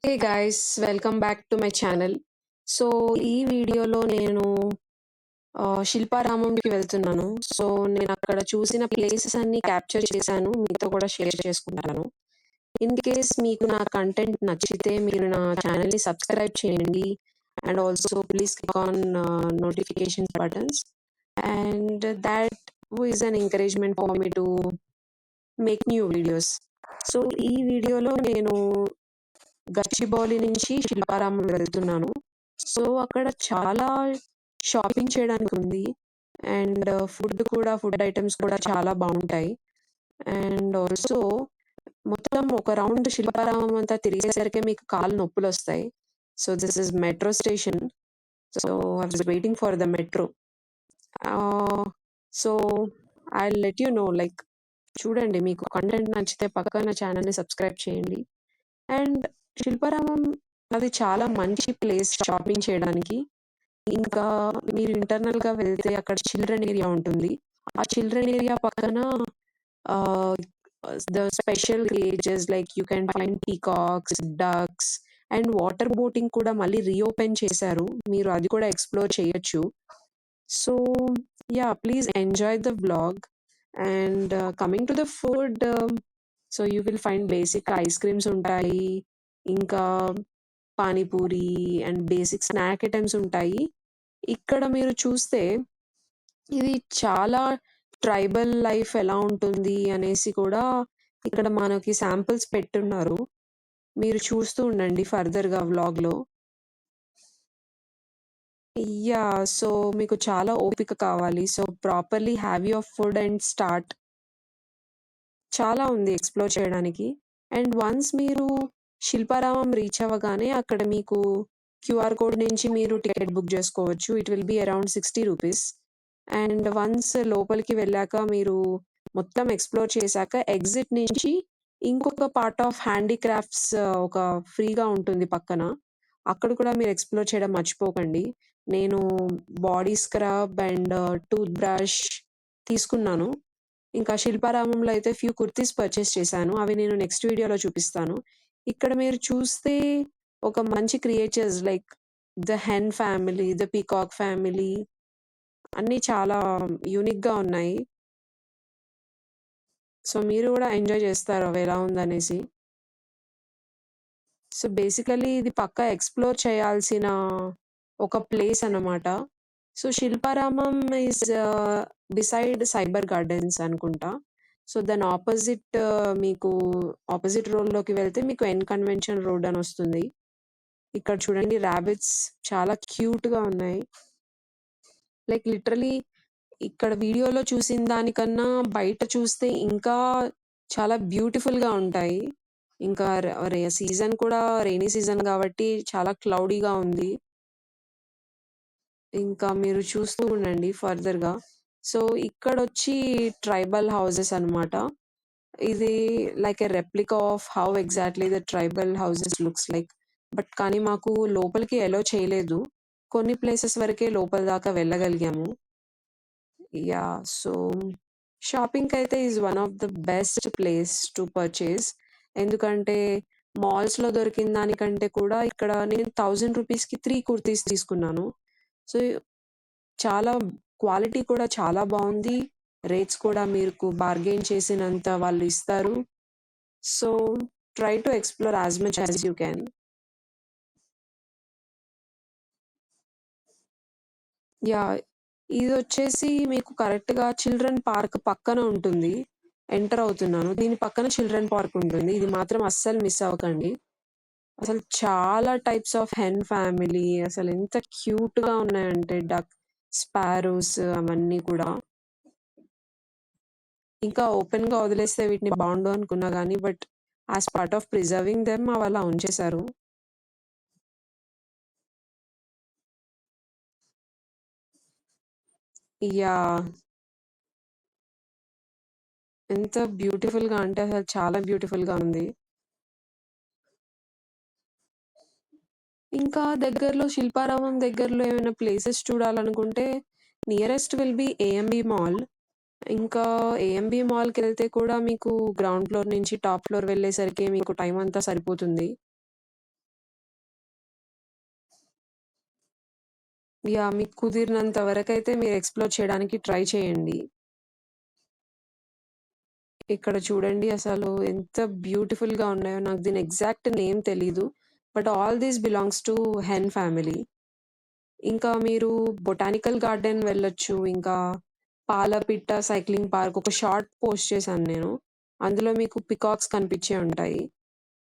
Hey guys welcome back to my channel. So ఈ వీడియోలో నేను శిల్పారామంకి వెళ్తున్నాను. సో నేను అక్కడ చూసిన ప్లేసెస్ అన్ని క్యాప్చర్ చేశాను, మీతో కూడా షేర్ చేసుకుంటాను. ఇన్ కేస్ మీకు నా కంటెంట్ నచ్చితే మీరు నా ఛానల్ని సబ్స్క్రైబ్ చేయండి and also please click on notification buttons and that is an encouragement for me to make new videos. So ఈ వీడియోలో నేను గచ్చిబౌలి నుంచి శిల్పారామం వెళ్తున్నాను. సో అక్కడ చాలా షాపింగ్ చేయడానికి ఉంది అండ్ ఫుడ్ ఐటమ్స్ కూడా చాలా బాగుంటాయి. అండ్ ఆల్సో మొత్తం ఒక రౌండ్ శిల్పారామం అంతా తిరిగేసరికి మీకు కాళ్ళు నొప్పులు వస్తాయి. So this is metro station. So I was waiting for the metro. So I let you know, like చూడండి, మీకు కంటెంట్ నచ్చితే పక్కా నా ఛానల్ని సబ్స్క్రైబ్ చేయండి. అండ్ శిల్పారామం అది చాలా మంచి ప్లేస్ షాపింగ్ చేయడానికి. ఇంకా మీరు ఇంటర్నల్‌గా వెళ్తే అక్కడ చిల్డ్రన్ ఏరియా ఉంటుంది. ఆ చిల్డ్రన్ ఏరియా పక్కన ఆహ్, the special kgs like you can find peacocks, ducks and water boating కూడా మళ్ళీ రీఓపెన్ చేశారు. మీరు అది కూడా ఎక్స్‌ప్లోర్ చేయొచ్చు. So yeah! Please enjoy the vlog. And coming to the food, so you will find basic ice creams ఉంటాయి. ఇంకా panipuri and basic snack items ఉంటాయి. ఇక్కడ మీరు చూస్తే ఇది చాలా ట్రైబల్ లైఫ్ ఎలా ఉంటుంది అనేసి కూడా ఇక్కడ మనకి శాంపిల్స్ పెట్టున్నారు. మీరు చూస్తూ ఉండండి ఫర్దర్‌గా వ్లాగ్‌లో. యాహ్! సో మీకు చాలా ఓపిక కావాలి. So properly have your food and start. చాలా ఉంది ఎక్స్‌ప్లోర్ చేయడానికి. అండ్ వన్స్ మీరు శిల్పారామం రీచ్ అవ్వగానే అక్కడ మీకు క్యూఆర్ కోడ్ నుంచి మీరు టికెట్ బుక్ జేసుకోవచ్చు. It will be around ₹60. And once లోపలికి వెళ్ళాక మీరు మొత్తం ఎక్స్‌ప్లోర్ చేశాక ఎగ్జిట్ నుంచి ఇంకొక పార్ట్ ఆఫ్ హ్యాండీక్రాఫ్ట్స్ ఒక ఫ్రీగా ఉంటుంది పక్కన. అక్కడ కూడా మీరు ఎక్స్‌ప్లోర్ చేయడం మర్చిపోకండి. నేను body scrub and tooth brush తీసుకున్నాను. ఇంకా శిల్పారామంలో అయితే ఫ్యూ కుర్తీస్ పర్చేస్ చేశాను. అవి నేను నెక్స్ట్ వీడియోలో చూపిస్తాను. ఇక్కడ మీరు చూస్తే ఒక మంచి creatures like the hen family, the peacock family అన్నీ చాలా యూనిక్‌గా ఉన్నాయి. సో మీరు గూడా ఎంజాయ్ చేస్తారు అవి ఎలా ఉందనేసి. సో బేసికల్లీ ఇది పక్కా ఎక్స్‌ప్లోర్ చేయాల్సిన ఒక ప్లేస్ అన్నమాట. So Shilparamam is beside cyber gardens అనుకుంటా. సో దాని ఆపోజిట్ మీకు ఆపోజిట్ రోడ్‌లోకి వెళ్తే మీకు ఎన్ కన్వెన్షన్ రోడ్ అనొస్తుంది. ఇక్కడ చూడండి రాబిట్స్ చాలా క్యూట్‌గా ఉన్నాయి. లైక్ లిటరల్లీ ఇక్కడ వీడియోలో చూసిన దానికన్నా బయట చూస్తే ఇంకా చాలా బ్యూటిఫుల్‌గా ఉంటాయి. ఇంకా సీజన్ కూడా రెయినీ సీజన్ గాబట్టి చాలా క్లౌడీగా ఉంది. ఇంకా మీరు చూస్తూ ఉండండి ఫర్దర్‌గా. సో ఇక్కడొచ్చి ట్రైబల్ హౌసెస్ అన్నమాట. ఇది like a replica of how exactly the tribal houses looks like. But కానీ మాకు లోపలికి అలో చేయలేదు. కొన్ని ప్లేసెస్ వరకే లోపల దాకా వెళ్ళగలిగాము. యాహ్! సో షాపింగ్‌కైతే is one of the best place to purchase. ఎందుకంటే మాల్స్‌లో దొరికిన దానికంటే కూడా ఇక్కడ నేను ₹1000కి 3 కుర్తీస్ తీసుకున్నాను. సో చాలా క్వాలిటీ కూడా చాలా బావుంది. రేట్స్ కూడా మీకు బార్గెయిన్ చేసినంత వాళ్ళు ఇస్తారు. So try to explore as much as you can. Yeah! ఇదొచ్చేసి మీకు కరెక్ట్‌గా చిల్డ్రన్ పార్క్ పక్కన ఉంటుంది. ఎంటర్ అవుతున్నాను. దీని పక్కన చిల్డ్రన్ పార్క్ ఉంటుంది. ఇది మాత్రం అస్సలు మిస్ అవ్వకండి. అసలు చాలా టైప్స్ ఆఫ్ హెన్ ఫ్యామిలీ అసలెంత క్యూట్‌గా ఉన్నాయంటే స్పారోస్ అవన్నీ కూడా. ఇంకా ఓపెన్‌గా వదిలేస్తే వీటిని బావుండు అనుకున్నా గానీ, but as part of preserving them అవలా ఉంచేశారు. యాహ్! ఎంత బ్యూటిఫుల్‌గా అంటే అసలు చాలా బ్యూటిఫుల్‌గా ఉంది. ఇంకా దగ్గరలో శిల్పారామం దగ్గరలో ఏమైనా ప్లేసెస్ చూడాలనుకుంటే nearest will be AMB mall. ఇంకా ఏఎంబీ మాల్‌కెళ్తే కూడా మీకు గ్రౌండ్ ఫ్లోర్ నుంచి టాప్ ఫ్లోర్ వెళ్ళేసరికి మీకు టైం అంతా సరిపోతుంది. యాహ్! మీకు కుదిరినంత వరకైతే మీరు ఎక్స్‌ప్లోర్ చేయడానికి ట్రై చేయండి. ఇక్కడ చూడండి అసలు ఎంత బ్యూటిఫుల్‌గా ఉన్నాయో. నాకు దీని ఎగ్జాక్ట్ నేమ్ తెలీదు. But all these belongs to hen family. ఇంకా మీరు బొటానికల్ గార్డెన్ వెళ్ళొచ్చు. ఇంకా పాలపిట్ట సైక్లింగ్ పార్క్ ఒక షార్ట్ పోస్ట్ చేశాను నేను. అందులో మీకు పికాక్స్ కనిపించే ఉంటాయి.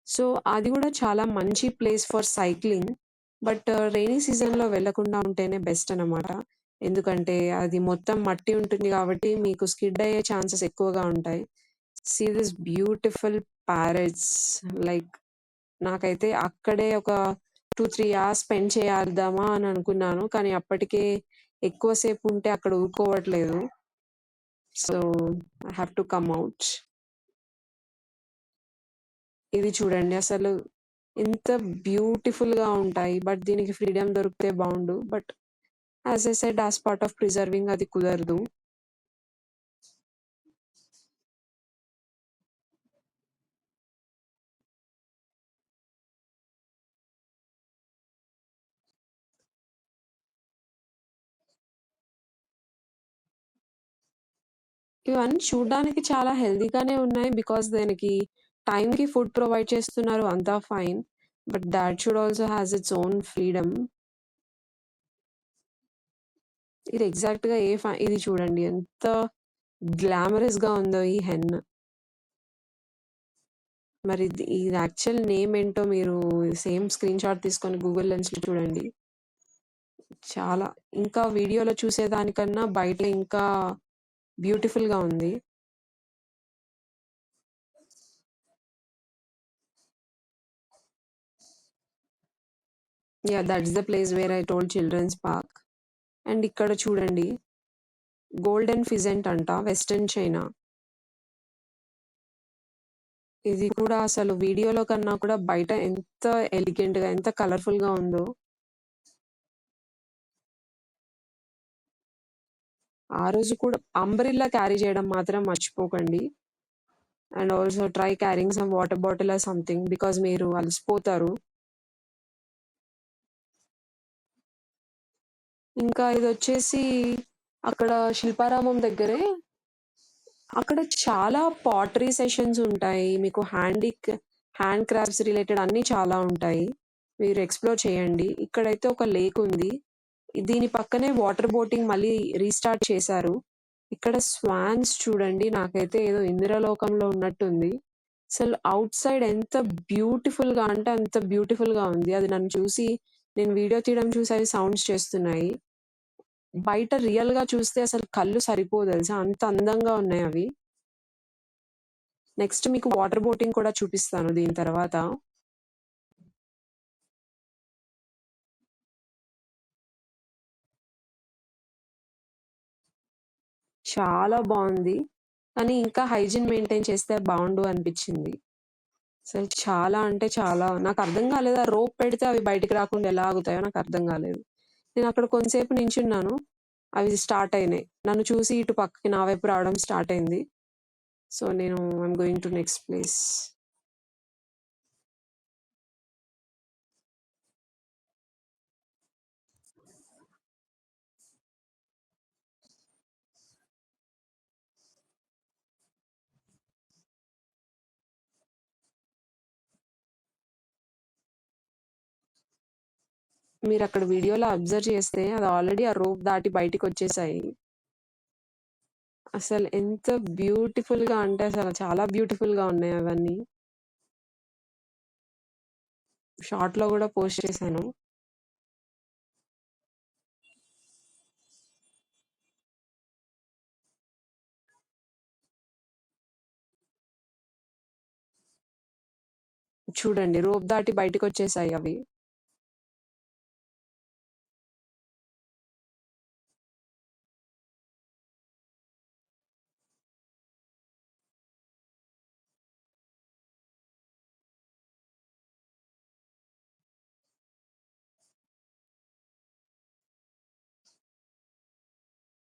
సో, అది గూడా చాలా మంచి place for cycling. But rainy సీజన్‌లో వెళ్ళకుండా ఉంటేనే బెస్ట్ అన్నమాట. ఎందుకంటే అది మొత్తం మట్టి ఉంటుంది గాబట్టి మీకు స్కిడ్ అయ్యే ఛాన్సెస్ ఎక్కువగా ఉంటాయి. See this beautiful parrots like నాకైతే అక్కడే ఒక 2, 3 అవర్స్ స్పెండ్ చేద్దామా అని అనుకున్నాను. కానీ అప్పటికే ఎక్కువ సేపు ఉంటే అక్కడ ఊరుకోవట్లేదు. So, I have to come out. ఇది చూడండి అసలు ఎంత బ్యూటిఫుల్‌గా ఉంటాయి. బట్ దీనికి ఫ్రీడమ్ దొరికితే బావుండు. But as I said as part of preserving అది కుదరదు. ఇవన్నీ చూడ్డానికి చాలా హెల్తీగానే ఉన్నాయి. బికాజ్ దానికి టైమ్‌కి ఫుడ్ ప్రొవైడ్ చేస్తున్నారు అంతా fine. But thought should also has its own freedom. ఇది ఎగ్జాక్ట్‌గా ఇది చూడండి ఎంత గ్లామరస్‌గా ఉందో ఈ హెన్. మరి ఇది యాక్చువల్ నేమ్ ఏంటో మీరు సేమ్ స్క్రీన్ షాట్ తీసుకొని గూగుల్ లెన్స్‌లో చూడండి. చాలా ఇంకా వీడియోలో చూసేదానికన్నా బయట ఇంకా బ్యూటిఫుల్‌గా ఉంది. Yeah! That's the place where I told children's park. And ఇక్కడ చూడండి గోల్డెన్ ఫిజెంట్ అంట వెస్టర్న్ చైనా. ఇది కూడా అసలు వీడియోలో కన్నా కూడా బయట ఎంత ఎలిగెంట్‌గా, ఎంత కలర్‌ఫుల్‌గా ఉందో. ఆ రోజు కూడా అంబ్రెల్లా క్యారీ చేయడం మాత్రం మర్చిపోకండి. And also try carrying some water bottle or something because మీరు అలసిపోతారు. ఇంకా ఇదొచ్చేసి అక్కడ శిల్పారామం దగ్గరే అక్కడ చాలా పాటరీ సెషన్స్ ఉంటాయి. మీకు హ్యాండ్ క్రాఫ్ట్స్ రిలేటెడ్ అన్నీ చాలా ఉంటాయి. మీరు ఎక్స్‌ప్లోర్ చేయండి. ఇక్కడైతే ఒక లేక్ ఉంది. దీని పక్కనే వాటర్ బోటింగ్ మళ్ళీ రీస్టార్ట్ చేశారు. ఇక్కడ స్వాన్స్ చూడండి నాకైతే ఏదో ఇంద్రలోకంలో ఉన్నట్టుంది. అసలు ఔట్ సైడ్ ఎంత బ్యూటిఫుల్‌గా అంటే అంత బ్యూటిఫుల్‌గా ఉంది. అది నన్ను చూసి నేను వీడియో తీయడం చూసి అవి సౌండ్స్ చేస్తున్నాయి. బయట రియల్‌గా చూస్తే అసలు కళ్ళు సరిపోవు తెలుసా! అంత అందంగా ఉన్నాయవి. నెక్స్ట్ మీకు వాటర్ బోటింగ్ కూడా చూపిస్తాను దీని తర్వాత. చాలా బావుంది. కానీ ఇంకా హైజీన్ మెయింటైన్ చేస్తే బావుండు అనిపిచ్చింది. అసలు చాలా అంటే చాలా నాకర్థం కాలేదు. ఆ రోప్ పెడితే అవి బయటికి రాకుండా ఎలా ఆగుతాయో నాకర్థం కాలేదు. నేనక్కడ కొంతసేపు నించున్నాను. అవి స్టార్ట్ అయినాయి. నన్ను చూసి ఇటు పక్కకి నా వైపు రావడం స్టార్ట్ అయింది. సో, నేను I'm going to next place. మీరక్కడ వీడియోలో అబ్జర్వ్ చేస్తే అది ఆల్రెడీ ఆ రోప్ దాటి బయటికొచ్చేసాయి. అసలు ఎంత బ్యూటిఫుల్‌గా అంటే అసలు చాలా బ్యూటిఫుల్‌గా ఉన్నాయి అవన్నీ. షార్ట్‌లో గూడా పోస్ట్ చేశాను. చూడండి రోప్ దాటి బయటికొచ్చేసాయి అవి.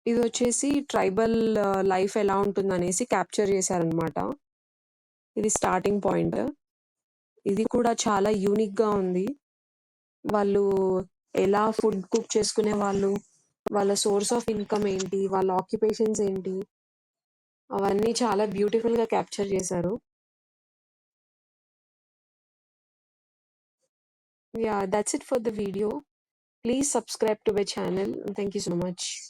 ఇదొచ్చేసి ట్రైబల్ లైఫ్ ఎలా ఉంటుందనేసి క్యాప్చర్ చేశారనమాట. ఇది స్టార్టింగ్ పాయింట్. ఇది కూడా చాలా యూనిక్‌గా ఉంది. వాళ్ళు ఎలా ఫుడ్ కుక్ చేసుకునేవాళ్ళు, వాళ్ళ సోర్స్ ఆఫ్ ఇన్‌కమ్ ఏంటి, వాళ్ళ ఆక్యుపేషన్స్ ఏంటి, అవన్నీ చాలా బ్యూటిఫుల్‌గా క్యాప్చర్ చేశారు. Yeah, that's it for the video. Please subscribe to my channel. Thank you so much.